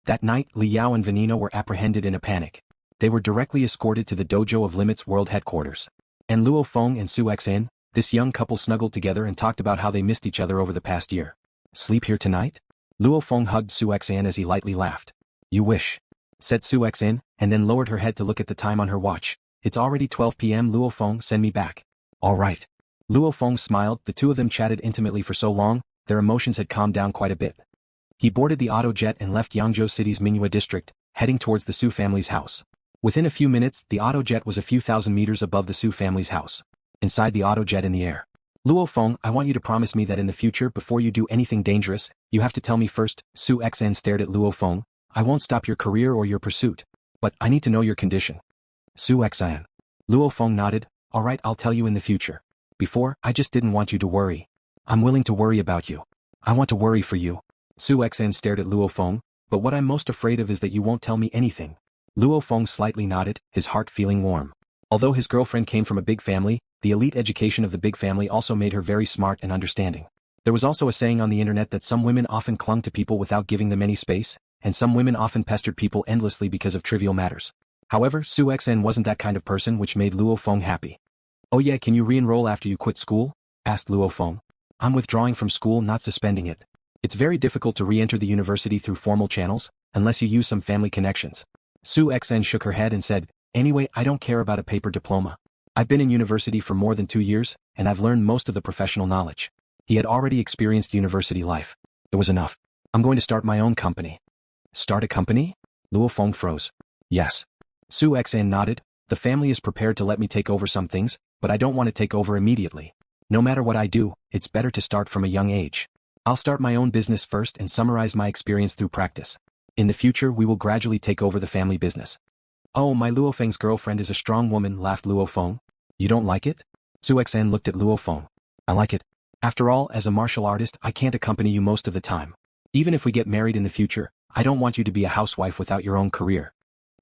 That night, Li Yao and Venina were apprehended in a panic. They were directly escorted to the Dojo of Limits world headquarters. And Luo Feng and Su Xin, this young couple snuggled together and talked about how they missed each other over the past year. Sleep here tonight? Luo Feng hugged Su Xin as he lightly laughed. You wish, said Su Xin, and then lowered her head to look at the time on her watch. It's already 12 p.m. Luo Feng, send me back. All right. Luo Feng smiled. The two of them chatted intimately for so long, their emotions had calmed down quite a bit. He boarded the auto jet and left Yangzhou City's Mingyue district, heading towards the Su family's house. Within a few minutes, the auto jet was a few thousand meters above the Su family's house. Inside the auto jet in the air. Luo Feng, I want you to promise me that in the future, before you do anything dangerous, you have to tell me first. Su Xin stared at Luo Feng. I won't stop your career or your pursuit. But I need to know your condition. Su Xin. Luo Feng nodded. All right, I'll tell you in the future. Before, I just didn't want you to worry. I'm willing to worry about you. I want to worry for you. Su Xin stared at Luo Feng, but what I'm most afraid of is that you won't tell me anything. Luo Feng slightly nodded, his heart feeling warm. Although his girlfriend came from a big family, the elite education of the big family also made her very smart and understanding. There was also a saying on the internet that some women often clung to people without giving them any space, and some women often pestered people endlessly because of trivial matters. However, Su Xin wasn't that kind of person, which made Luo Feng happy. Oh yeah, can you re-enroll after you quit school? Asked Luo Feng. I'm withdrawing from school, not suspending it. It's very difficult to re-enter the university through formal channels, unless you use some family connections. Su Xin shook her head and said, anyway, I don't care about a paper diploma. I've been in university for more than 2 years, and I've learned most of the professional knowledge. He had already experienced university life. It was enough. I'm going to start my own company. Start a company? Luo Feng froze. Yes. Su Xin nodded. The family is prepared to let me take over some things, but I don't want to take over immediately. No matter what I do, it's better to start from a young age. I'll start my own business first and summarize my experience through practice. In the future, we will gradually take over the family business. Oh, my LuoFeng's girlfriend is a strong woman, laughed Luo Feng. You don't like it? Su Xin looked at Luo Feng. I like it. After all, as a martial artist, I can't accompany you most of the time. Even if we get married in the future, I don't want you to be a housewife without your own career,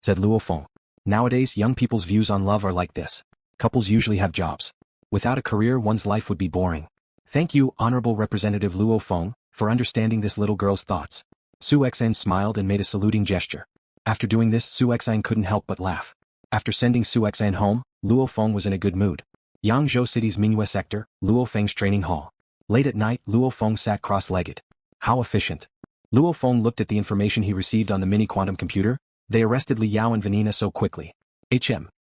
said Luo Feng. Nowadays, young people's views on love are like this. Couples usually have jobs. Without a career, one's life would be boring. Thank you, Honorable Representative Luo Feng, for understanding this little girl's thoughts. Su Xin smiled and made a saluting gesture. After doing this, Su Xin couldn't help but laugh. After sending Su Xin home, Luo Feng was in a good mood. Yangzhou City's Mingyue sector, LuoFeng's training hall. Late at night, Luo Feng sat cross-legged. How efficient. Luo Feng looked at the information he received on the mini-quantum computer. They arrested Li Yao and Venina so quickly.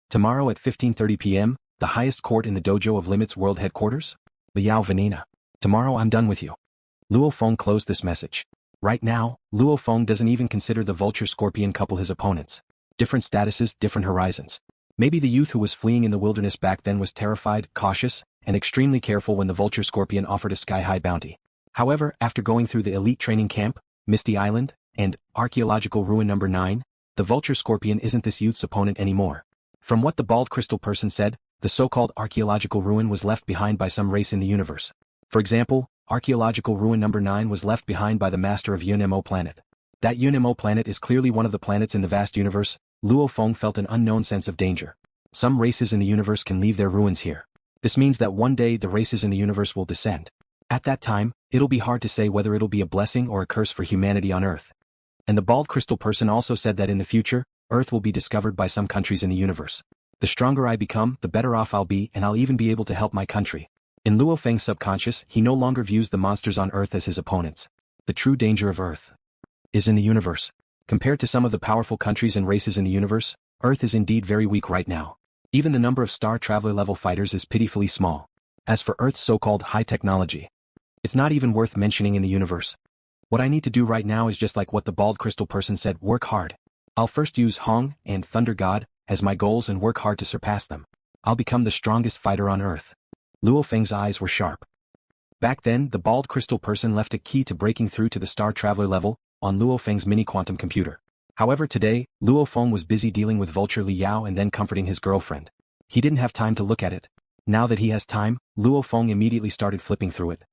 Tomorrow at 15:30 p.m., the highest court in the Dojo of Limits world headquarters? Li Yao, Venina. Tomorrow I'm done with you. Luo Feng closed this message. Right now, Luo Feng doesn't even consider the Vulture Scorpion couple his opponents. Different statuses, different horizons. Maybe the youth who was fleeing in the wilderness back then was terrified, cautious, and extremely careful when the Vulture Scorpion offered a sky-high bounty. However, after going through the elite training camp, Misty Island, and Archaeological Ruin Number 9, the Vulture Scorpion isn't this youth's opponent anymore. From what the bald crystal person said, the so-called archaeological ruin was left behind by some race in the universe. For example, Archaeological Ruin Number 9 was left behind by the master of Yunmo planet. That Yunmo planet is clearly one of the planets in the vast universe. Luo Feng felt an unknown sense of danger. Some races in the universe can leave their ruins here. This means that one day the races in the universe will descend. At that time, it'll be hard to say whether it'll be a blessing or a curse for humanity on Earth. And the bald crystal person also said that in the future, Earth will be discovered by some countries in the universe. The stronger I become, the better off I'll be, and I'll even be able to help my country. In Luo Feng's subconscious, he no longer views the monsters on Earth as his opponents. The true danger of Earth is in the universe. Compared to some of the powerful countries and races in the universe, Earth is indeed very weak right now. Even the number of Star Traveler level fighters is pitifully small. As for Earth's so-called high technology, it's not even worth mentioning in the universe. What I need to do right now is just like what the bald crystal person said, work hard. I'll first use Hong and Thunder God as my goals and work hard to surpass them. I'll become the strongest fighter on Earth. Luo Feng's eyes were sharp. Back then, the bald crystal person left a key to breaking through to the Star Traveler level on Luo Feng's mini-quantum computer. However, today, Luo Feng was busy dealing with Vulture Li Yao and then comforting his girlfriend. He didn't have time to look at it. Now that he has time, Luo Feng immediately started flipping through it.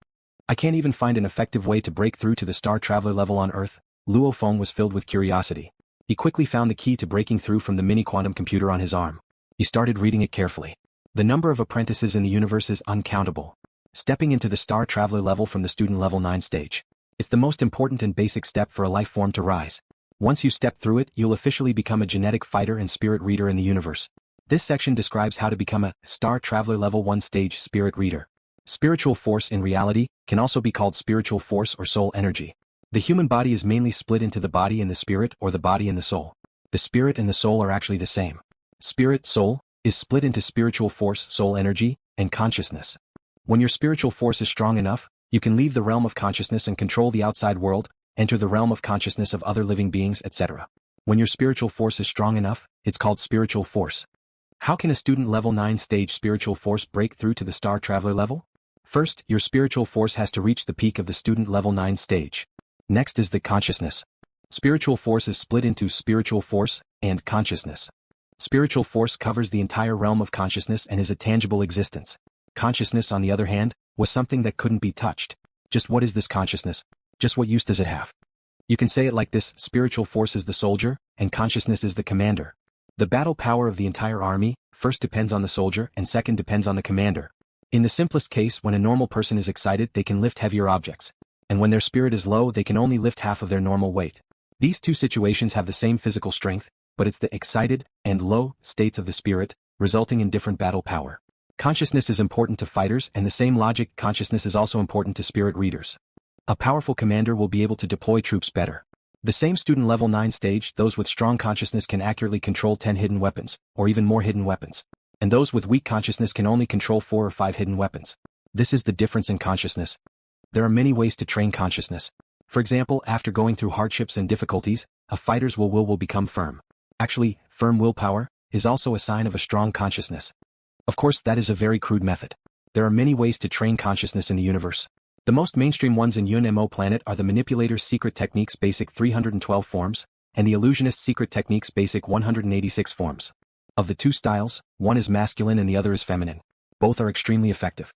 I can't even find an effective way to break through to the Star Traveler level on Earth. Luo Feng was filled with curiosity. He quickly found the key to breaking through from the mini-quantum computer on his arm. He started reading it carefully. The number of apprentices in the universe is uncountable. Stepping into the Star Traveler level from the student level 9 stage. It's the most important and basic step for a life form to rise. Once you step through it, you'll officially become a genetic fighter and spirit reader in the universe. This section describes how to become a Star Traveler Level 1 stage spirit reader. Spiritual force in reality can also be called spiritual force or soul energy. The human body is mainly split into the body and the spirit, or the body and the soul. The spirit and the soul are actually the same. Spirit, soul, is split into spiritual force, soul energy, and consciousness. When your spiritual force is strong enough, you can leave the realm of consciousness and control the outside world, enter the realm of consciousness of other living beings, etc. When your spiritual force is strong enough, it's called spiritual force. How can a student level 9 stage spiritual force break through to the Star Traveler level? First, your spiritual force has to reach the peak of the student level 9 stage. Next is the consciousness. Spiritual force is split into spiritual force and consciousness. Spiritual force covers the entire realm of consciousness and is a tangible existence. Consciousness, on the other hand, was something that couldn't be touched. Just what is this consciousness? Just what use does it have? You can say it like this: spiritual force is the soldier, and consciousness is the commander. The battle power of the entire army, first depends on the soldier and second depends on the commander. In the simplest case, when a normal person is excited, they can lift heavier objects. And when their spirit is low, they can only lift half of their normal weight. These two situations have the same physical strength, but it's the excited and low states of the spirit, resulting in different battle power. Consciousness is important to fighters, and the same logic, consciousness is also important to spirit readers. A powerful commander will be able to deploy troops better. The same student level 9 stage, those with strong consciousness can accurately control 10 hidden weapons, or even more hidden weapons. And those with weak consciousness can only control 4 or 5 hidden weapons. This is the difference in consciousness. There are many ways to train consciousness. For example, after going through hardships and difficulties, a fighter's will become firm. Actually, firm willpower is also a sign of a strong consciousness. Of course, that is a very crude method. There are many ways to train consciousness in the universe. The most mainstream ones in Yun Mo Planet are the Manipulator's Secret Techniques Basic 312 forms, and the Illusionist's Secret Techniques Basic 186 forms. Of the two styles, one is masculine and the other is feminine. Both are extremely effective.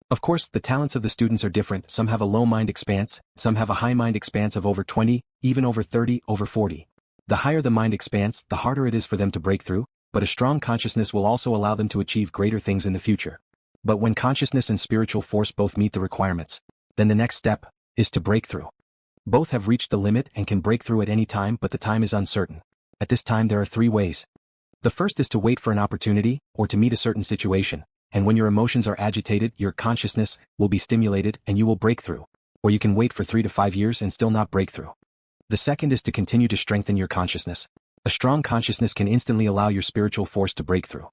Of course, the talents of the students are different. Some have a low mind expanse, some have a high mind expanse of over 20, even over 30, over 40. The higher the mind expanse, the harder it is for them to break through, but a strong consciousness will also allow them to achieve greater things in the future. But when consciousness and spiritual force both meet the requirements, then the next step is to break through. Both have reached the limit and can break through at any time, but the time is uncertain. At this time there are 3 ways. The first is to wait for an opportunity, or to meet a certain situation, and when your emotions are agitated, your consciousness will be stimulated and you will break through. Or you can wait for 3 to 5 years and still not break through. The second is to continue to strengthen your consciousness. A strong consciousness can instantly allow your spiritual force to break through.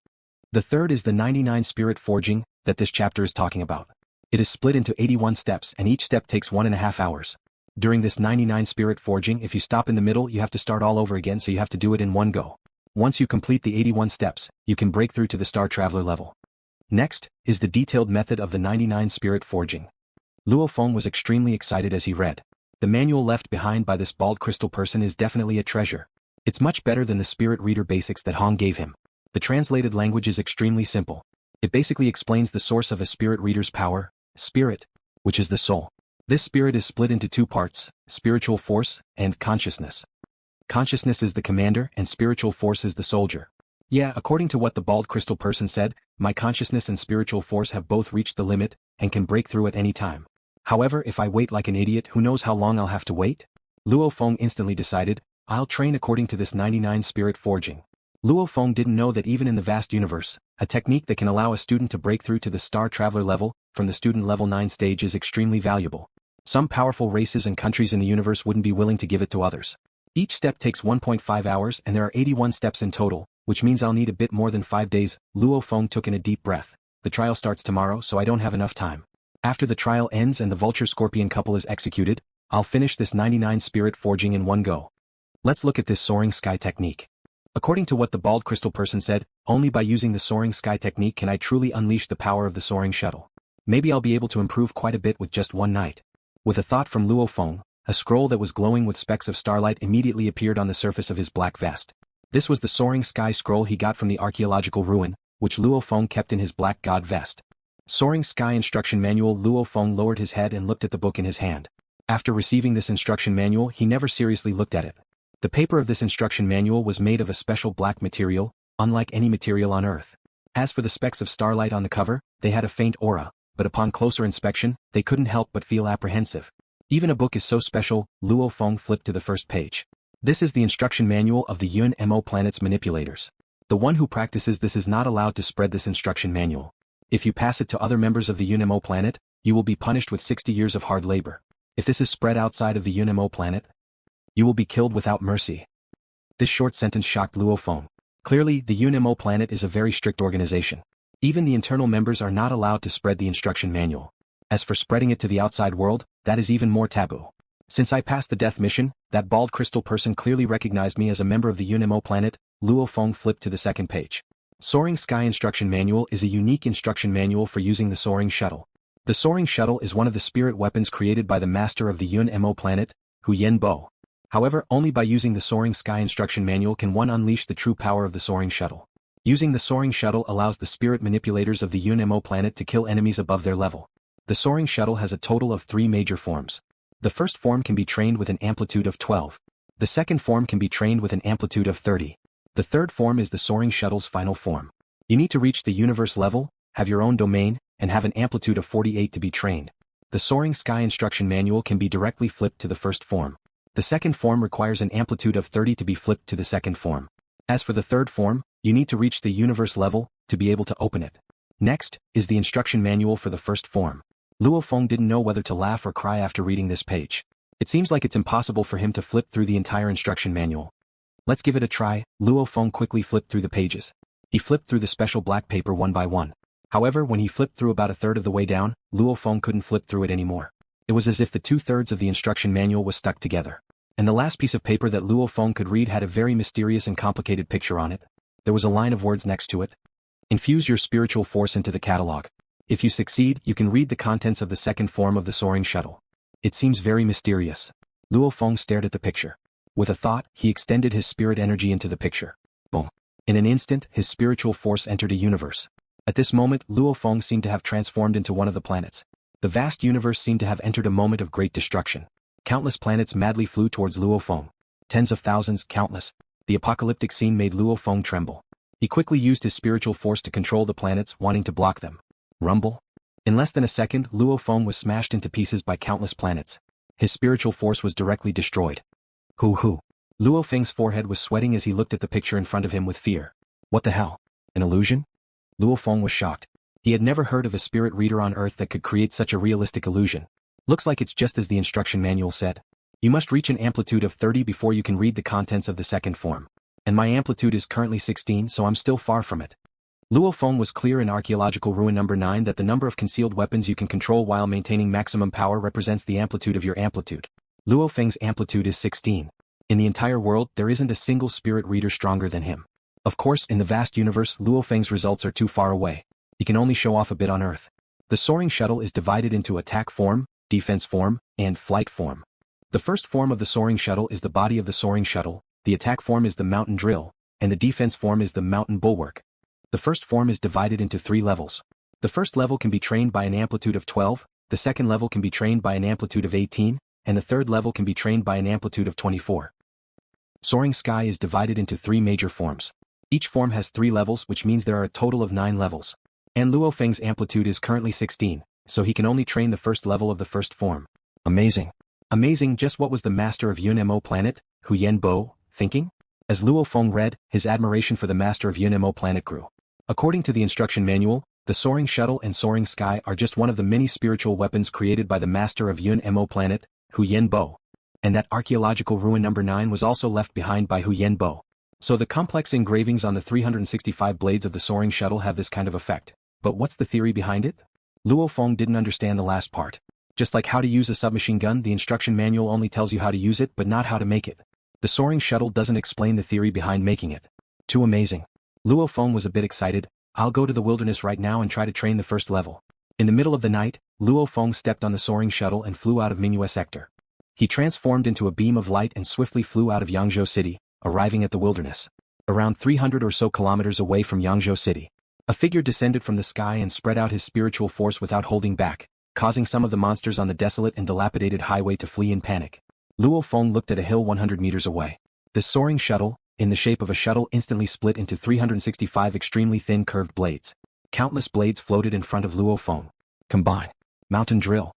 The third is the 99 spirit forging that this chapter is talking about. It is split into 81 steps and each step takes 1.5 hours. During this 99 spirit forging, if you stop in the middle, you have to start all over again, so you have to do it in one go. Once you complete the 81 steps, you can break through to the Star Traveler level. Next is the detailed method of the 99 spirit forging. LuoFeng was extremely excited as he read. The manual left behind by this bald crystal person is definitely a treasure. It's much better than the spirit reader basics that Hong gave him. The translated language is extremely simple. It basically explains the source of a spirit reader's power, spirit, which is the soul. This spirit is split into 2 parts, spiritual force and consciousness. Consciousness is the commander and spiritual force is the soldier. Yeah, according to what the bald crystal person said, my consciousness and spiritual force have both reached the limit and can break through at any time. However, if I wait like an idiot, who knows how long I'll have to wait? LuoFeng instantly decided, I'll train according to this 99 spirit forging. LuoFeng didn't know that even in the vast universe, a technique that can allow a student to break through to the Star Traveler level from the student level 9 stage is extremely valuable. Some powerful races and countries in the universe wouldn't be willing to give it to others. Each step takes 1.5 hours and there are 81 steps in total, which means I'll need a bit more than 5 days. LuoFeng took in a deep breath. The trial starts tomorrow, so I don't have enough time. After the trial ends and the Vulture Scorpion couple is executed, I'll finish this 99 spirit forging in one go. Let's look at this Soaring Sky technique. According to what the bald crystal person said, only by using the Soaring Sky technique can I truly unleash the power of the Soaring Shuttle. Maybe I'll be able to improve quite a bit with just one night. With a thought from LuoFeng, a scroll that was glowing with specks of starlight immediately appeared on the surface of his black vest. This was the Soaring Sky scroll he got from the archaeological ruin, which LuoFeng kept in his black god vest. Soaring Sky Instruction Manual. LuoFeng lowered his head and looked at the book in his hand. After receiving this instruction manual, he never seriously looked at it. The paper of this instruction manual was made of a special black material, unlike any material on Earth. As for the specks of starlight on the cover, they had a faint aura, but upon closer inspection, they couldn't help but feel apprehensive. Even a book is so special. LuoFeng flipped to the first page. This is the instruction manual of the Yun Mo planet's manipulators. The one who practices this is not allowed to spread this instruction manual. If you pass it to other members of the Yun Mo planet, you will be punished with 60 years of hard labor. If this is spread outside of the Yun Mo planet, you will be killed without mercy. This short sentence shocked Luo Feng. Clearly, the Yun Mo planet is a very strict organization. Even the internal members are not allowed to spread the instruction manual. As for spreading it to the outside world, that is even more taboo. Since I passed the death mission, that bald crystal person clearly recognized me as a member of the Yun Mo planet. Luo Feng flipped to the second page. Soaring Sky Instruction Manual is a unique instruction manual for using the Soaring Shuttle. The Soaring Shuttle is one of the spirit weapons created by the master of the Yun Mo planet, Hu Yenbo. However, only by using the Soaring Sky Instruction Manual can one unleash the true power of the Soaring Shuttle. Using the Soaring Shuttle allows the spirit manipulators of the Yun Mo planet to kill enemies above their level. The Soaring Shuttle has a total of 3 major forms. The first form can be trained with an amplitude of 12. The second form can be trained with an amplitude of 30. The third form is the Soaring Shuttle's final form. You need to reach the universe level, have your own domain, and have an amplitude of 48 to be trained. The Soaring Sky Instruction Manual can be directly flipped to the first form. The second form requires an amplitude of 30 to be flipped to the second form. As for the third form, you need to reach the universe level to be able to open it. Next is the instruction manual for the first form. Luo Feng didn't know whether to laugh or cry after reading this page. It seems like it's impossible for him to flip through the entire instruction manual. Let's give it a try. Luo Feng quickly flipped through the pages. He flipped through the special black paper one by one. However, when he flipped through about a third of the way down, Luo Feng couldn't flip through it anymore. It was as if the 2/3 of the instruction manual was stuck together. And the last piece of paper that Luo Feng could read had a very mysterious and complicated picture on it. There was a line of words next to it. Infuse your spiritual force into the catalog. If you succeed, you can read the contents of the second form of the Soaring Shuttle. It seems very mysterious. Luo Feng stared at the picture. With a thought, he extended his spirit energy into the picture. Boom. In an instant, his spiritual force entered a universe. At this moment, Luo Feng seemed to have transformed into one of the planets. The vast universe seemed to have entered a moment of great destruction. Countless planets madly flew towards Luo Feng. Tens of thousands, countless. The apocalyptic scene made Luo Feng tremble. He quickly used his spiritual force to control the planets, wanting to block them. Rumble. In less than a second, Luo Feng was smashed into pieces by countless planets. His spiritual force was directly destroyed. Hoo. Luo Feng's forehead was sweating as he looked at the picture in front of him with fear. What the hell? An illusion? Luo Feng was shocked. He had never heard of a spirit reader on Earth that could create such a realistic illusion. Looks like it's just as the instruction manual said. You must reach an amplitude of 30 before you can read the contents of the second form. And my amplitude is currently 16, so I'm still far from it. Luo Feng was clear in Archaeological Ruin number 9 that the number of concealed weapons you can control while maintaining maximum power represents the amplitude of your amplitude. Luo Feng's amplitude is 16. In the entire world, there isn't a single spirit reader stronger than him. Of course, in the vast universe, Luo Feng's results are too far away. He can only show off a bit on Earth. The Soaring Shuttle is divided into attack form, defense form, and flight form. The first form of the Soaring Shuttle is the body of the Soaring Shuttle, the attack form is the mountain drill, and the defense form is the mountain bulwark. The first form is divided into 3 levels. The first level can be trained by an amplitude of 12, the second level can be trained by an amplitude of 18, and the third level can be trained by an amplitude of 24. Soaring Sky is divided into 3 major forms. Each form has 3 levels, which means there are a total of 9 levels. And LuoFeng's amplitude is currently 16, so he can only train the first level of the first form. Amazing. Amazing. Just what was the master of Yun Mo planet, Hu Yenbo, thinking? As Luo Feng read, his admiration for the master of Yun Mo planet grew. According to the instruction manual, the Soaring Shuttle and Soaring Sky are just one of the many spiritual weapons created by the master of Yun Mo planet, Hu Yenbo. And that archaeological ruin number 9 was also left behind by Hu Yenbo. So the complex engravings on the 365 blades of the Soaring Shuttle have this kind of effect. But what's the theory behind it? Luo Feng didn't understand the last part. Just like how to use a submachine gun, the instruction manual only tells you how to use it but not how to make it. The Soaring Shuttle doesn't explain the theory behind making it. Too amazing. Luo Feng was a bit excited. I'll go to the wilderness right now and try to train the first level. In the middle of the night, Luo Feng stepped on the Soaring Shuttle and flew out of Mingyue sector. He transformed into a beam of light and swiftly flew out of Yangzhou City, arriving at the wilderness. Around 300 or so kilometers away from Yangzhou City, a figure descended from the sky and spread out his spiritual force without holding back, causing some of the monsters on the desolate and dilapidated highway to flee in panic. Luo Feng looked at a hill 100 meters away. The Soaring Shuttle, in the shape of a shuttle, instantly split into 365 extremely thin curved blades. Countless blades floated in front of Luo Feng. Combine. Mountain drill.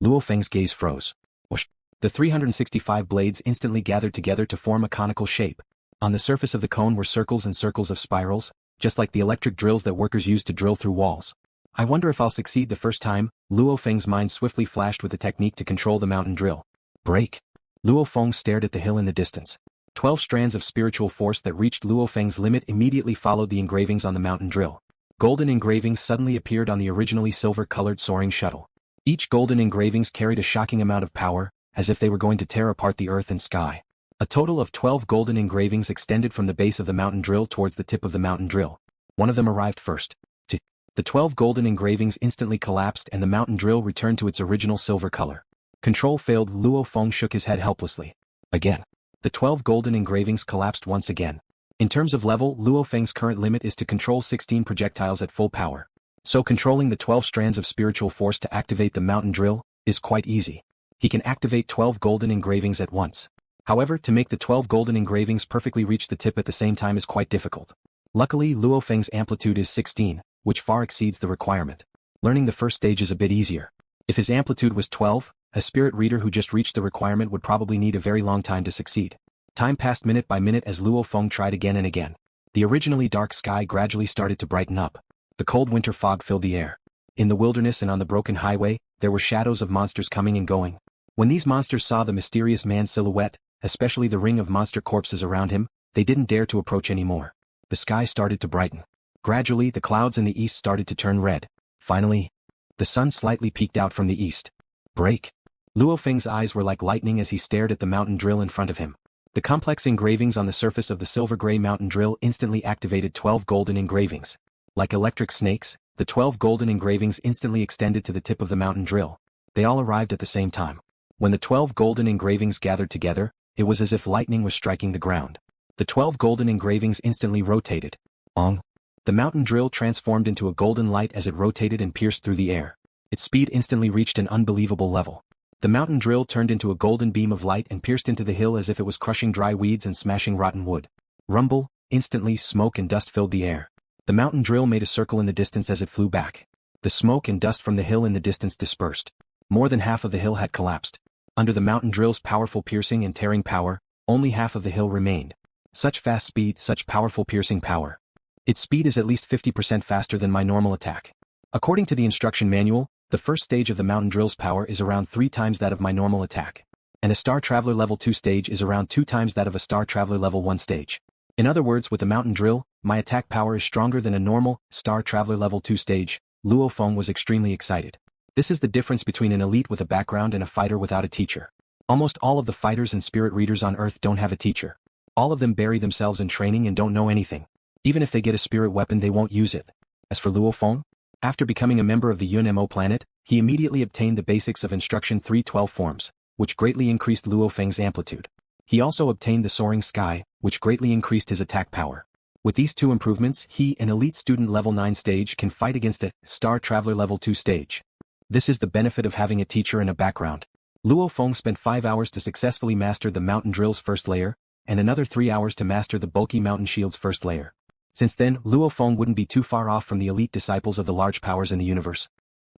Luo Feng's gaze froze. Whoosh. The 365 blades instantly gathered together to form a conical shape. On the surface of the cone were circles and circles of spirals, just like the electric drills that workers use to drill through walls. I wonder if I'll succeed the first time. LuoFeng's mind swiftly flashed with the technique to control the mountain drill. Break. LuoFeng stared at the hill in the distance. 12 strands of spiritual force that reached LuoFeng's limit immediately followed the engravings on the mountain drill. Golden engravings suddenly appeared on the originally silver-colored Soaring Shuttle. Each golden engravings carried a shocking amount of power, as if they were going to tear apart the earth and sky. A total of 12 golden engravings extended from the base of the mountain drill towards the tip of the mountain drill. One of them arrived first. The 12 golden engravings instantly collapsed and the mountain drill returned to its original silver color. Control failed. LuoFeng shook his head helplessly. Again. The 12 golden engravings collapsed once again. In terms of level, LuoFeng's current limit is to control 16 projectiles at full power. So controlling the 12 strands of spiritual force to activate the mountain drill is quite easy. He can activate 12 golden engravings at once. However, to make the 12 golden engravings perfectly reach the tip at the same time is quite difficult. Luckily, LuoFeng's amplitude is 16, which far exceeds the requirement. Learning the first stage is a bit easier. If his amplitude was 12, a spirit reader who just reached the requirement would probably need a very long time to succeed. Time passed minute by minute as LuoFeng tried again and again. The originally dark sky gradually started to brighten up. The cold winter fog filled the air. In the wilderness and on the broken highway, there were shadows of monsters coming and going. When these monsters saw the mysterious man's silhouette, especially the ring of monster corpses around him, they didn't dare to approach anymore. The sky started to brighten. Gradually, the clouds in the east started to turn red. Finally, the sun slightly peeked out from the east. Break. LuoFeng's eyes were like lightning as he stared at the mountain drill in front of him. The complex engravings on the surface of the silver-gray mountain drill instantly activated 12 golden engravings. Like electric snakes, the 12 golden engravings instantly extended to the tip of the mountain drill. They all arrived at the same time. When the 12 golden engravings gathered together, it was as if lightning was striking the ground. The 12 golden engravings instantly rotated. Ong. The mountain drill transformed into a golden light as it rotated and pierced through the air. Its speed instantly reached an unbelievable level. The mountain drill turned into a golden beam of light and pierced into the hill as if it was crushing dry weeds and smashing rotten wood. Rumble, instantly smoke and dust filled the air. The mountain drill made a circle in the distance as it flew back. The smoke and dust from the hill in the distance dispersed. More than half of the hill had collapsed. Under the mountain drill's powerful piercing and tearing power, only half of the hill remained. Such fast speed, such powerful piercing power. Its speed is at least 50% faster than my normal attack. According to the instruction manual, the first stage of the mountain drill's power is around 3 times that of my normal attack. And a Star Traveler level 2 stage is around 2 times that of a Star Traveler level 1 stage. In other words, with the mountain drill, my attack power is stronger than a normal Star Traveler level 2 stage. LuoFeng was extremely excited. This is the difference between an elite with a background and a fighter without a teacher. Almost all of the fighters and spirit readers on Earth don't have a teacher. All of them bury themselves in training and don't know anything. Even if they get a spirit weapon, they won't use it. As for LuoFeng, after becoming a member of the Yun-Mo planet, he immediately obtained the basics of Instruction 312 forms, which greatly increased LuoFeng's amplitude. He also obtained the Soaring Sky, which greatly increased his attack power. With these 2 improvements, he, an elite student level 9 stage, can fight against a Star Traveler level 2 stage. This is the benefit of having a teacher and a background. LuoFeng spent 5 hours to successfully master the mountain drill's first layer, and another 3 hours to master the bulky mountain shield's first layer. Since then, LuoFeng wouldn't be too far off from the elite disciples of the large powers in the universe.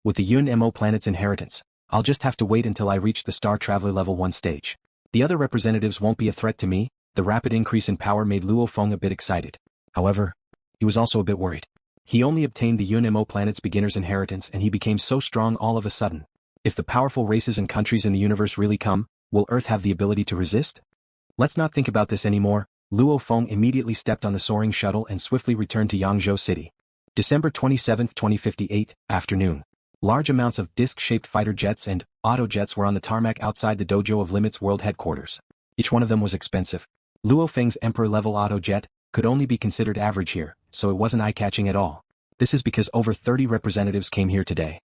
With the Yun-Mo planet's inheritance, I'll just have to wait until I reach the Star Traveler level 1 stage. The other representatives won't be a threat to me. The rapid increase in power made LuoFeng a bit excited. However, he was also a bit worried. He only obtained the Yun-Mo planet's beginner's inheritance and he became so strong all of a sudden. If the powerful races and countries in the universe really come, will Earth have the ability to resist? Let's not think about this anymore. LuoFeng immediately stepped on the Soaring Shuttle and swiftly returned to Yangzhou City. December 27, 2058, afternoon. Large amounts of disc-shaped fighter jets and auto-jets were on the tarmac outside the Dojo of Limits world headquarters. Each one of them was expensive. LuoFeng's Emperor-level auto-jet could only be considered average here, so it wasn't eye-catching at all. This is because over 30 representatives came here today.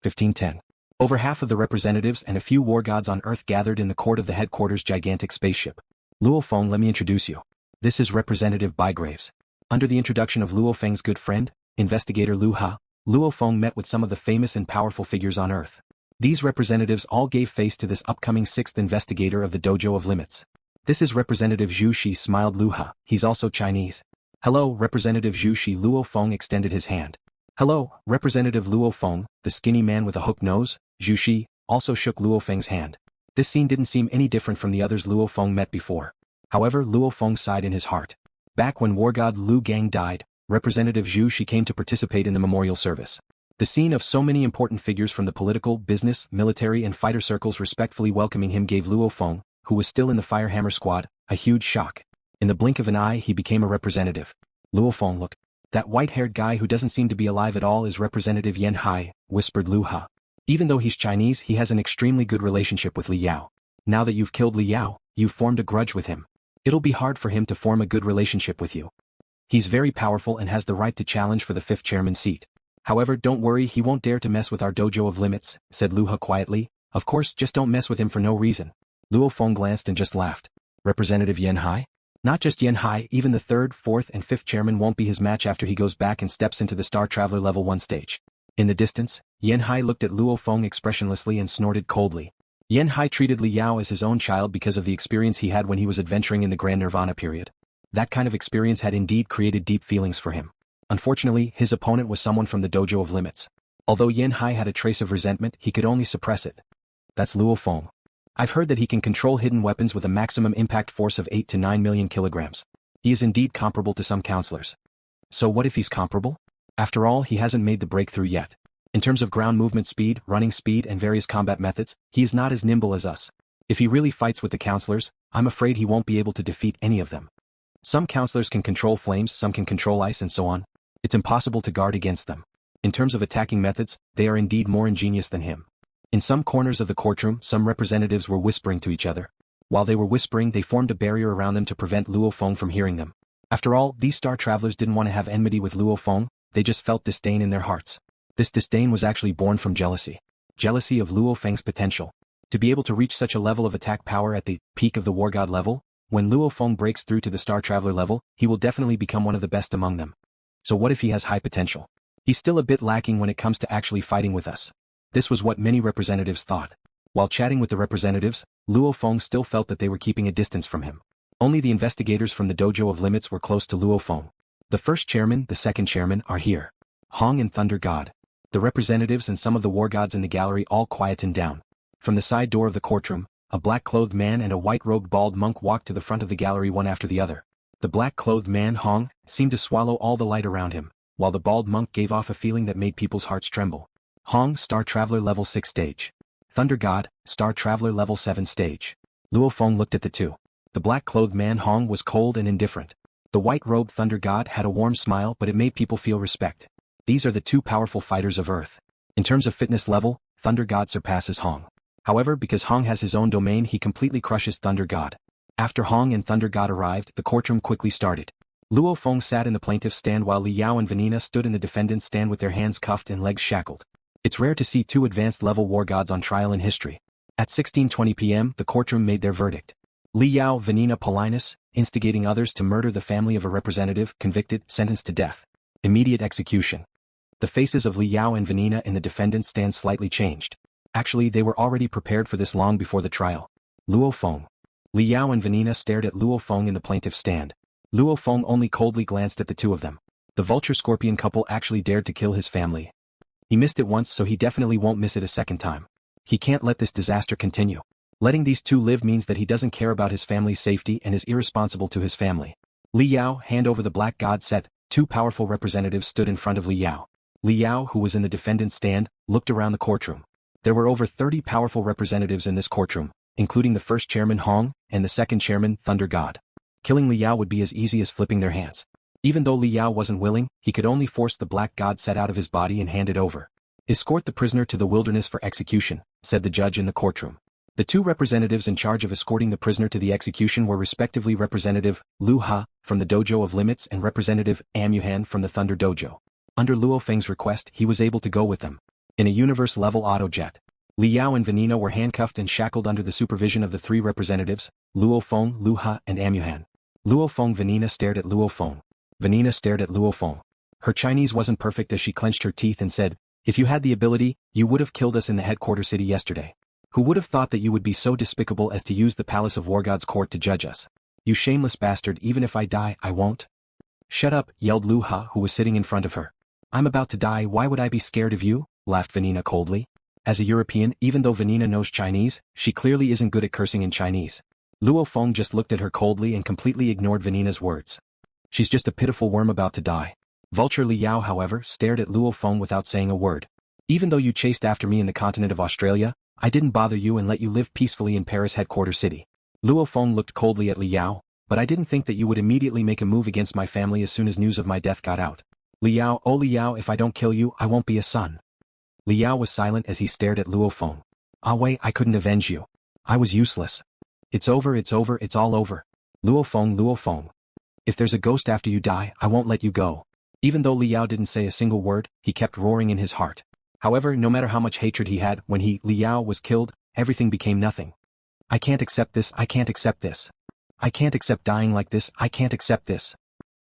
1510. Over half of the representatives and a few war gods on Earth gathered in the court of the headquarters' gigantic spaceship. LuoFeng, let me introduce you. This is Representative Bygraves. Under the introduction of LuoFeng's good friend, Investigator Lu Ha, LuoFeng met with some of the famous and powerful figures on Earth. These representatives all gave face to this upcoming 6th investigator of the Dojo of Limits. This is Representative Zhu Shi, smiled Lu Ha. He's also Chinese. Hello, Representative Zhu Shi. LuoFeng extended his hand. Hello, Representative LuoFeng, the skinny man with a hooked nose. Zhu Shi also shook LuoFeng's hand. This scene didn't seem any different from the others Luo Feng met before. However, Luo Feng sighed in his heart. Back when war god Lu Gang died, Representative Zhu Shi came to participate in the memorial service. The scene of so many important figures from the political, business, military and fighter circles respectfully welcoming him gave Luo Feng, who was still in the Firehammer squad, a huge shock. In the blink of an eye he became a representative. Luo Feng, look. That white-haired guy who doesn't seem to be alive at all is Representative Yan Hai, whispered Lu Ha. Even though he's Chinese, he has an extremely good relationship with Li Yao. Now that you've killed Li Yao, you've formed a grudge with him. It'll be hard for him to form a good relationship with you. He's very powerful and has the right to challenge for the 5th chairman seat. However, don't worry, he won't dare to mess with our Dojo of Limits, said Lu Ha quietly. Of course, just don't mess with him for no reason. Luo Feng glanced and just laughed. Representative Yan Hai? Not just Yan Hai, even the 3rd, 4th and 5th chairman won't be his match after he goes back and steps into the Star Traveler level 1 stage. In the distance, Yan Hai looked at Luo Feng expressionlessly and snorted coldly. Yan Hai treated Li Yao as his own child because of the experience he had when he was adventuring in the Grand Nirvana period. That kind of experience had indeed created deep feelings for him. Unfortunately, his opponent was someone from the Dojo of Limits. Although Yan Hai had a trace of resentment, he could only suppress it. That's Luo Feng. I've heard that he can control hidden weapons with a maximum impact force of 8 to 9 million kilograms. He is indeed comparable to some counselors. So what if he's comparable? After all, he hasn't made the breakthrough yet. In terms of ground movement speed, running speed and various combat methods, he is not as nimble as us. If he really fights with the counselors, I'm afraid he won't be able to defeat any of them. Some counselors can control flames, some can control ice and so on. It's impossible to guard against them. In terms of attacking methods, they are indeed more ingenious than him. In some corners of the courtroom, some representatives were whispering to each other. While they were whispering, they formed a barrier around them to prevent Luo Feng from hearing them. After all, these star travelers didn't want to have enmity with Luo Feng, they just felt disdain in their hearts. This disdain was actually born from jealousy. Jealousy of Luo Feng's potential. To be able to reach such a level of attack power at the peak of the war god level, when Luo Feng breaks through to the Star Traveler level, he will definitely become one of the best among them. So what if he has high potential? He's still a bit lacking when it comes to actually fighting with us. This was what many representatives thought. While chatting with the representatives, Luo Feng still felt that they were keeping a distance from him. Only the investigators from the Dojo of Limits were close to Luo Feng. The 1st chairman, the 2nd chairman are here. Hong and Thunder God. The representatives and some of the war gods in the gallery all quietened down. From the side door of the courtroom, a black-clothed man and a white-robed bald monk walked to the front of the gallery one after the other. The black-clothed man, Hong, seemed to swallow all the light around him, while the bald monk gave off a feeling that made people's hearts tremble. Hong, Star Traveler level 6 stage. Thunder God, Star Traveler level 7 stage. Luo Feng looked at the two. The black-clothed man Hong was cold and indifferent. The white-robed Thunder God had a warm smile, but it made people feel respect. These are the two powerful fighters of Earth. In terms of fitness level, Thunder God surpasses Hong. However, because Hong has his own domain, he completely crushes Thunder God. After Hong and Thunder God arrived, the courtroom quickly started. Luo Feng sat in the plaintiff's stand while Li Yao and Venina stood in the defendant's stand with their hands cuffed and legs shackled. It's rare to see two advanced-level war gods on trial in history. At 16:20 p.m., the courtroom made their verdict. Li Yao, Venina, Paulinus, instigating others to murder the family of a representative, convicted, sentenced to death. Immediate execution. The faces of Li Yao and Venina in the defendant's stand slightly changed. Actually, they were already prepared for this long before the trial. Luo Feng. Li Yao and Venina stared at Luo Feng in the plaintiff's stand. Luo Feng only coldly glanced at the two of them. The Vulture Scorpion couple actually dared to kill his family. He missed it once, so he definitely won't miss it a second time. He can't let this disaster continue. Letting these two live means that he doesn't care about his family's safety and is irresponsible to his family. Li Yao, hand over the black god set. Two powerful representatives stood in front of Li Yao. Li Yao, who was in the defendant's stand, looked around the courtroom. There were over 30 powerful representatives in this courtroom, including the 1st chairman Hong and the 2nd chairman Thunder God. Killing Li Yao would be as easy as flipping their hands. Even though Li Yao wasn't willing, he could only force the black god set out of his body and hand it over. Escort the prisoner to the wilderness for execution, said the judge in the courtroom. The two representatives in charge of escorting the prisoner to the execution were respectively Representative Lu Ha from the Dojo of Limits and Representative Amuhan from the Thunder Dojo. Under LuoFeng's request, he was able to go with them. In a universe-level autojet. Li Yao and Venina were handcuffed and shackled under the supervision of the three representatives, Luo Feng, Lu Ha and Amuhan. Luo Feng. Venina stared at Luo Feng. Venina stared at Luo Feng. Her Chinese wasn't perfect as she clenched her teeth and said, "If you had the ability, you would have killed us in the headquarters city yesterday. Who would have thought that you would be so despicable as to use the palace of War God's court to judge us? You shameless bastard, even if I die, I won't." "Shut up," yelled Lu Ha, who was sitting in front of her. "I'm about to die, why would I be scared of you?" laughed Venina coldly. As a European, even though Venina knows Chinese, she clearly isn't good at cursing in Chinese. Luo Feng just looked at her coldly and completely ignored Venina's words. She's just a pitiful worm about to die. Vulture Li Yao, however, stared at Luo Feng without saying a word. Even though you chased after me in the continent of Australia, I didn't bother you and let you live peacefully in Paris headquarters city. Luo Feng looked coldly at Li Yao, but I didn't think that you would immediately make a move against my family as soon as news of my death got out. Li Yao, oh Li Yao, if I don't kill you, I won't be a son. Li Yao was silent as he stared at Luo Feng. Ah wait, I couldn't avenge you. I was useless. It's over, it's all over. Luo Feng. If there's a ghost after you die, I won't let you go. Even though Li Yao didn't say a single word, he kept roaring in his heart. However, no matter how much hatred he had, when Li Yao was killed, everything became nothing. I can't accept this, I can't accept this. I can't accept dying like this, I can't accept this.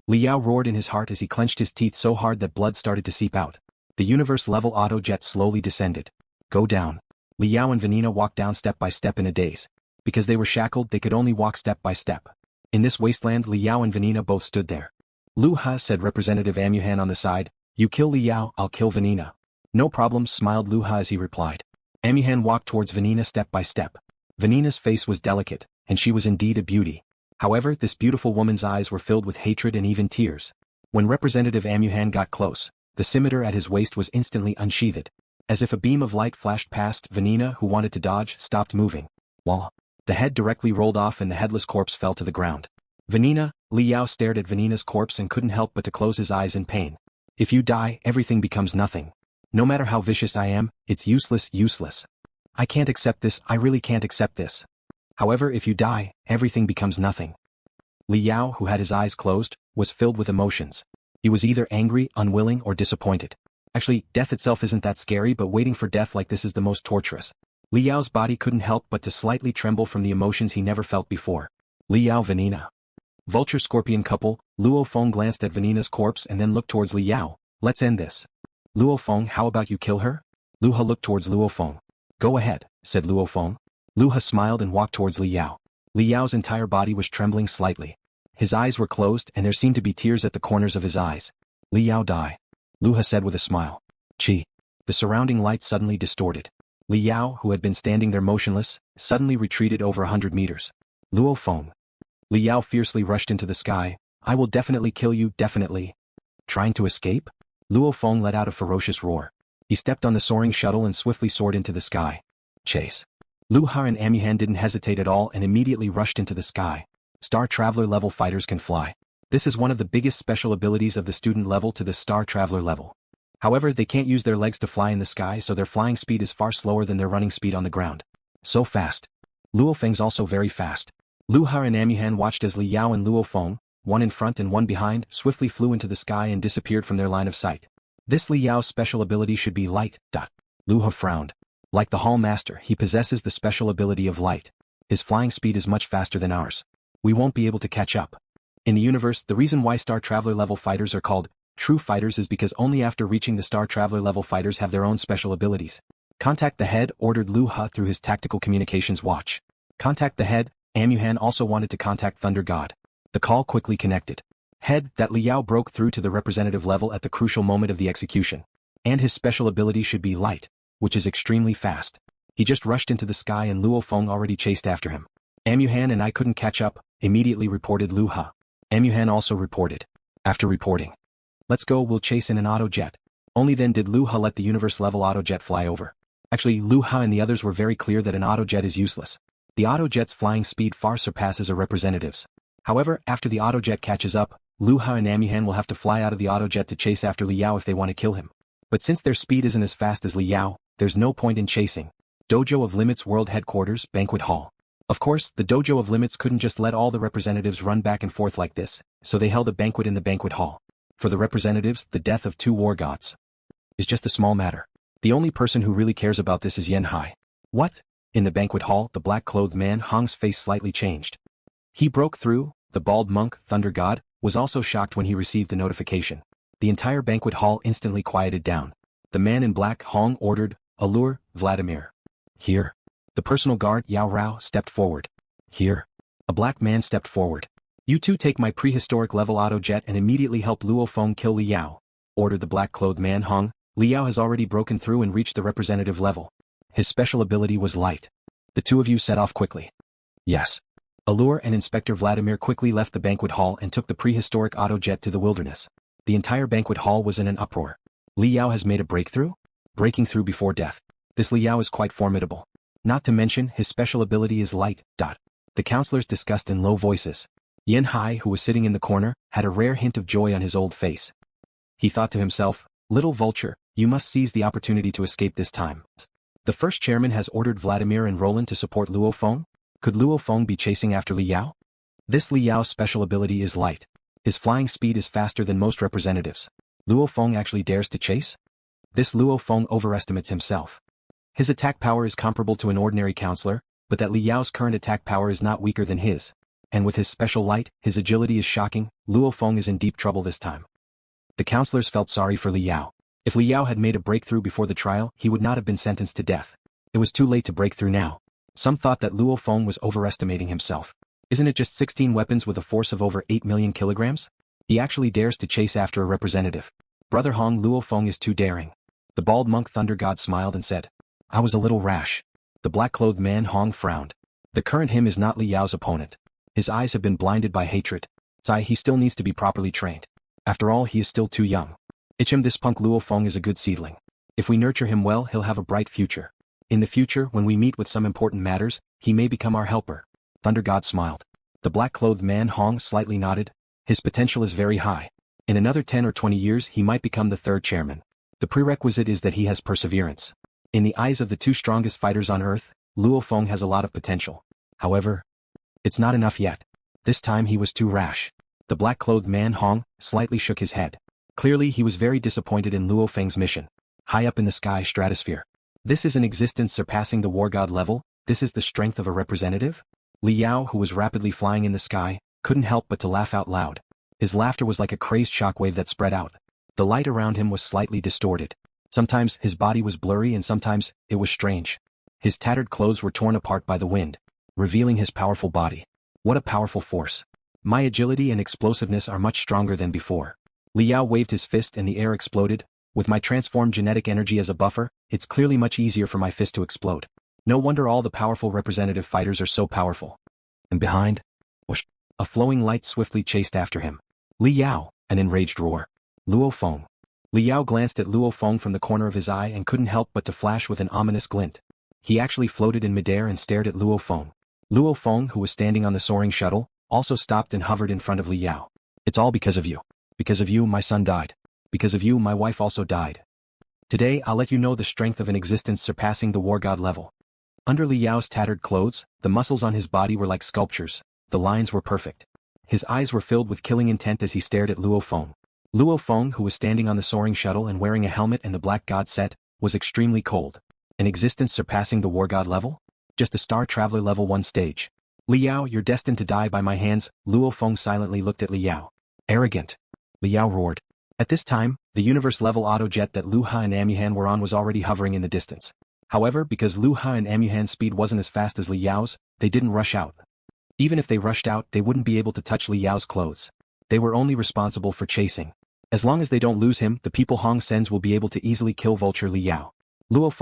Li Yao roared in his heart as he clenched his teeth so hard that blood started to seep out. The universe-level auto-jet slowly descended. Go down. Li Yao and Venina walked down step by step in a daze. Because they were shackled, they could only walk step by step. In this wasteland, Li Yao and Venina both stood there. Lu Ha, said Representative Amuhan on the side. You kill Li Yao, I'll kill Venina. No problem, smiled Lu Ha as he replied. Amuhan walked towards Venina step by step. Venina's face was delicate, and she was indeed a beauty. However, this beautiful woman's eyes were filled with hatred and even tears. When Representative Amuhan got close, the scimitar at his waist was instantly unsheathed. As if a beam of light flashed past, Venina, who wanted to dodge, stopped moving. While the head directly rolled off and the headless corpse fell to the ground. Venina, Li Yao stared at Venina's corpse and couldn't help but to close his eyes in pain. If you die, everything becomes nothing. No matter how vicious I am, it's useless. I can't accept this, I really can't accept this. However, if you die, everything becomes nothing. Li Yao, who had his eyes closed, was filled with emotions. He was either angry, unwilling, or disappointed. Actually, death itself isn't that scary, but waiting for death like this is the most torturous. Li Yao's body couldn't help but to slightly tremble from the emotions he never felt before. Li Yao, Venina. Vulture Scorpion couple. Luo Feng glanced at Venina's corpse and then looked towards Li Yao. Let's end this. Luo Feng, how about you kill her? Lu Ha looked towards Luo Feng. Go ahead, said Luo Feng. Lu Ha smiled and walked towards Li Yao. Li Yao's entire body was trembling slightly. His eyes were closed and there seemed to be tears at the corners of his eyes. Li Yao, die. Lu Ha said with a smile. Chi. The surrounding light suddenly distorted. Li Yao, who had been standing there motionless, suddenly retreated over 100 meters. Luo Feng. Li Yao fiercely rushed into the sky. I will definitely kill you, definitely. Trying to escape? Luo Feng let out a ferocious roar. He stepped on the soaring shuttle and swiftly soared into the sky. Chase. Lu Ha and Amuhan didn't hesitate at all and immediately rushed into the sky. Star Traveler level fighters can fly. This is one of the biggest special abilities of the student level to the Star Traveler level. However, they can't use their legs to fly in the sky, so their flying speed is far slower than their running speed on the ground. So fast. LuoFeng's also very fast. Lu Ha and Amuhan watched as Li Yao and Luo Feng, one in front and one behind, swiftly flew into the sky and disappeared from their line of sight. This Li Yao's special ability should be light. Lu Ha frowned. Like the Hall Master, he possesses the special ability of light. His flying speed is much faster than ours. We won't be able to catch up. In the universe, the reason why Star Traveler level fighters are called true fighters is because only after reaching the Star Traveler level fighters have their own special abilities. Contact the head, ordered Lu Ha through his tactical communications watch. Contact the head. Amuhan also wanted to contact Thunder God. The call quickly connected. Head, that Li Yao broke through to the representative level at the crucial moment of the execution. And his special ability should be light, which is extremely fast. He just rushed into the sky and Luo Feng already chased after him. Amuhan and I couldn't catch up, immediately reported Lu Ha. Amuhan also reported. After reporting. Let's go, we'll chase in an autojet. Only then did Lu Ha let the universe-level autojet fly over. Actually, Lu Ha and the others were very clear that an autojet is useless. The autojet's flying speed far surpasses a representative's. However, after the autojet catches up, Lu Ha and Amuhan will have to fly out of the autojet to chase after Li Yao if they want to kill him. But since their speed isn't as fast as Li Yao, there's no point in chasing. Dojo of Limits World Headquarters, Banquet Hall. Of course, the Dojo of Limits couldn't just let all the representatives run back and forth like this, so they held a banquet in the banquet hall. For the representatives, the death of 2 war gods is just a small matter. The only person who really cares about this is Yen Hai. What? In the banquet hall, the black-clothed man Hong's face slightly changed. He broke through. The bald monk, Thunder God, was also shocked when he received the notification. The entire banquet hall instantly quieted down. The man in black, Hong, ordered, Allure, Vladimir. Here. The personal guard, Yao Rao, stepped forward. Here. A black man stepped forward. You two take my prehistoric level autojet and immediately help Luo Feng kill Li Yao, ordered the black-clothed man Hong. Li Yao has already broken through and reached the representative level. His special ability was light. The two of you set off quickly. Yes. Allure and Inspector Vladimir quickly left the banquet hall and took the prehistoric autojet to the wilderness. The entire banquet hall was in an uproar. Li Yao has made a breakthrough? Breaking through before death. This Li Yao is quite formidable. Not to mention, his special ability is light. The counselors discussed in low voices. Yen Hai, who was sitting in the corner, had a rare hint of joy on his old face. He thought to himself, "Little Vulture, you must seize the opportunity to escape this time." The first chairman has ordered Vladimir and Roland to support Luo Feng. Could Luo Feng be chasing after Li Yao? This Li Yao's special ability is light. His flying speed is faster than most representatives. Luo Feng actually dares to chase? This Luo Feng overestimates himself. His attack power is comparable to an ordinary counselor, but that Li Yao's current attack power is not weaker than his. And with his special light, his agility is shocking. Luo Feng is in deep trouble this time. The counselors felt sorry for Li Yao. If Li Yao had made a breakthrough before the trial, he would not have been sentenced to death. It was too late to break through now. Some thought that Luo Feng was overestimating himself. Isn't it just 16 weapons with a force of over 8 million kilograms? He actually dares to chase after a representative. Brother Hong, Luo Feng is too daring. The bald monk Thunder God smiled and said, "I was a little rash." The black-clothed man Hong frowned. The current him is not Li Yao's opponent. His eyes have been blinded by hatred. He still needs to be properly trained. After all, he is still too young. This punk Luo Feng is a good seedling. If we nurture him well, he'll have a bright future. In the future, when we meet with some important matters, he may become our helper. Thunder God smiled. The black-clothed man Hong slightly nodded. His potential is very high. In another 10 or 20 years he might become the third chairman. The prerequisite is that he has perseverance. In the eyes of the two strongest fighters on Earth, Luo Feng has a lot of potential. However, it's not enough yet. This time he was too rash. The black-clothed man Hong slightly shook his head. Clearly he was very disappointed in Luo Feng's mission. High up in the sky stratosphere. This is an existence surpassing the war god level. This is the strength of a representative? Li Yao, who was rapidly flying in the sky, couldn't help but to laugh out loud. His laughter was like a crazed shockwave that spread out. The light around him was slightly distorted. Sometimes his body was blurry and sometimes it was strange. His tattered clothes were torn apart by the wind, revealing his powerful body. What a powerful force. My agility and explosiveness are much stronger than before. Li Yao waved his fist and the air exploded. With my transformed genetic energy as a buffer, it's clearly much easier for my fist to explode. No wonder all the powerful representative fighters are so powerful. And behind, whoosh, a flowing light swiftly chased after him. Li Yao, an enraged roar. Luo Feng. Li Yao glanced at Luo Feng from the corner of his eye and couldn't help but to flash with an ominous glint. He actually floated in midair and stared at Luo Feng. Luo Feng, who was standing on the Soaring Shuttle, also stopped and hovered in front of Li Yao. "It's all because of you. Because of you my son died. Because of you my wife also died. Today I'll let you know the strength of an existence surpassing the war god level." Under Li Yao's tattered clothes, the muscles on his body were like sculptures. The lines were perfect. His eyes were filled with killing intent as he stared at Luo Feng. Luo Feng, who was standing on the Soaring Shuttle and wearing a helmet and the black god set, was extremely cold. An existence surpassing the war god level? Just a Star Traveler level 1 stage. "Li Yao, you're destined to die by my hands." Luo Feng silently looked at Li Yao. "Arrogant." Li Yao roared. At this time, the universe-level autojet that Lu Ha and Amuhan were on was already hovering in the distance. However, because Lu Ha and Amuhan's speed wasn't as fast as Li Yao's, they didn't rush out. Even if they rushed out, they wouldn't be able to touch Li Yao's clothes. They were only responsible for chasing. As long as they don't lose him, the people Hong sends will be able to easily kill Vulture Li Yao. Luo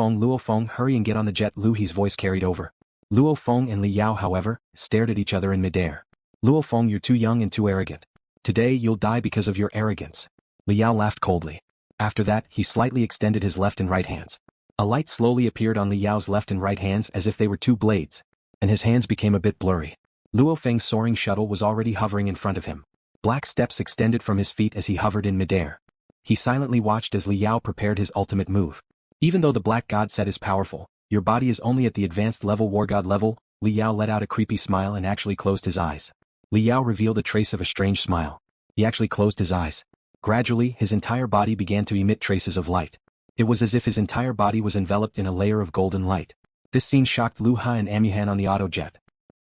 Feng, hurry and get on the jet." Lu He's voice carried over. Luo Feng and Li Yao, however, stared at each other in midair. "Luo Feng, you're too young and too arrogant. Today you'll die because of your arrogance." Li Yao laughed coldly. After that, he slightly extended his left and right hands. A light slowly appeared on Li Yao's left and right hands as if they were two blades, and his hands became a bit blurry. Luo Feng's Soaring Shuttle was already hovering in front of him. Black steps extended from his feet as he hovered in midair. He silently watched as Li Yao prepared his ultimate move. Even though the black god set is powerful, your body is only at the advanced level war god level. Li Yao let out a creepy smile and actually closed his eyes. Li Yao revealed a trace of a strange smile. He actually closed his eyes. Gradually, his entire body began to emit traces of light. It was as if his entire body was enveloped in a layer of golden light. This scene shocked Lu Ha and Amuhan on the autojet.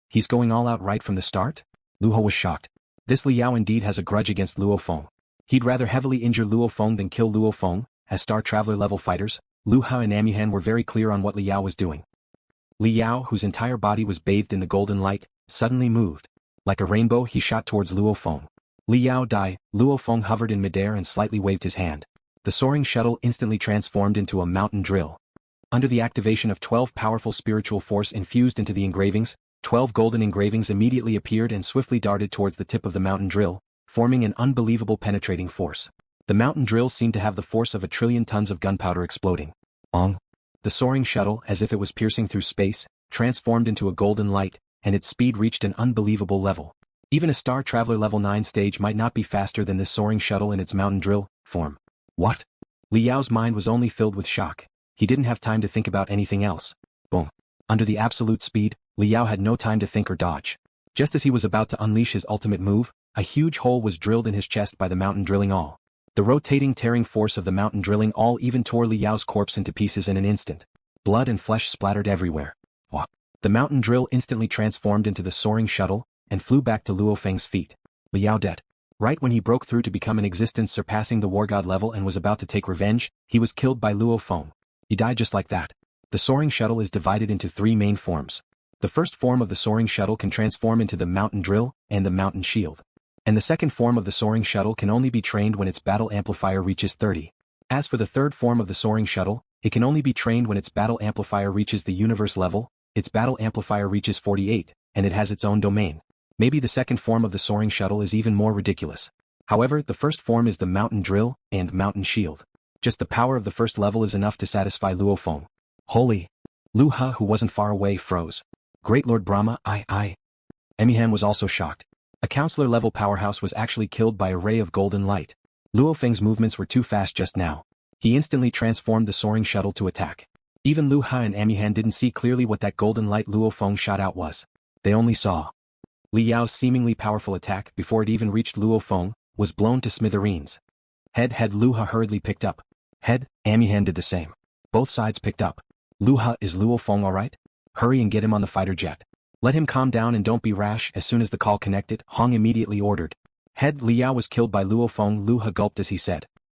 "He's going all out right from the start?" Lu Ha was shocked. This Li Yao indeed has a grudge against Luo Feng. He'd rather heavily injure Luo Feng than kill Luo Feng. As Star Traveler level fighters, Lu Ha and Amuhan were very clear on what Li Yao was doing. Li Yao, whose entire body was bathed in the golden light, suddenly moved. Like a rainbow he shot towards Luo Feng. Li Yao died. Luo Feng hovered in midair and slightly waved his hand. The Soaring Shuttle instantly transformed into a mountain drill. Under the activation of 12 powerful spiritual force infused into the engravings, 12 golden engravings immediately appeared and swiftly darted towards the tip of the mountain drill, forming an unbelievable penetrating force. The mountain drill seemed to have the force of 1,000,000,000,000 tons of gunpowder exploding. Ong! The soaring shuttle, as if it was piercing through space, transformed into a golden light, and its speed reached an unbelievable level. Even a Star Traveler Level 9 stage might not be faster than this soaring shuttle in its mountain drill form. What? Li Yao's mind was only filled with shock. He didn't have time to think about anything else. Boom. Under the absolute speed, Li Yao had no time to think or dodge. Just as he was about to unleash his ultimate move, a huge hole was drilled in his chest by the mountain drilling all. The rotating tearing force of the mountain drilling all even tore Li Yao's corpse into pieces in an instant. Blood and flesh splattered everywhere. Wah. The mountain drill instantly transformed into the soaring shuttle, and flew back to LuoFeng's feet. Li Yao dead. Right when he broke through to become an existence surpassing the war god level and was about to take revenge, he was killed by Luo Feng. He died just like that. The soaring shuttle is divided into 3 main forms. The first form of the soaring shuttle can transform into the mountain drill and the mountain shield. And the second form of the soaring shuttle can only be trained when its battle amplifier reaches 30. As for the third form of the soaring shuttle, it can only be trained when its battle amplifier reaches the universe level, its battle amplifier reaches 48, and it has its own domain. Maybe the second form of the soaring shuttle is even more ridiculous. However, the first form is the mountain drill and mountain shield. Just the power of the first level is enough to satisfy Luo Feng. Holy! Lu He, who wasn't far away, froze. Great Lord Brahma, I. Emihan was also shocked. A counselor-level powerhouse was actually killed by a ray of golden light. Luo Feng's movements were too fast just now. He instantly transformed the soaring shuttle to attack. Even Lu He and Emihan didn't see clearly what that golden light Luo Feng shot out was. They only saw Li Yao's seemingly powerful attack before it even reached Luo Feng, was blown to smithereens. Head Lu He hurriedly picked up. Emihan did the same. Both sides picked up. Lu He, is Luo Feng alright? Hurry and get him on the fighter jet. Let him calm down and don't be rash. As soon as the call connected, Hong immediately ordered. Li Yao was killed by Luo Feng. Lu He gulped as he said.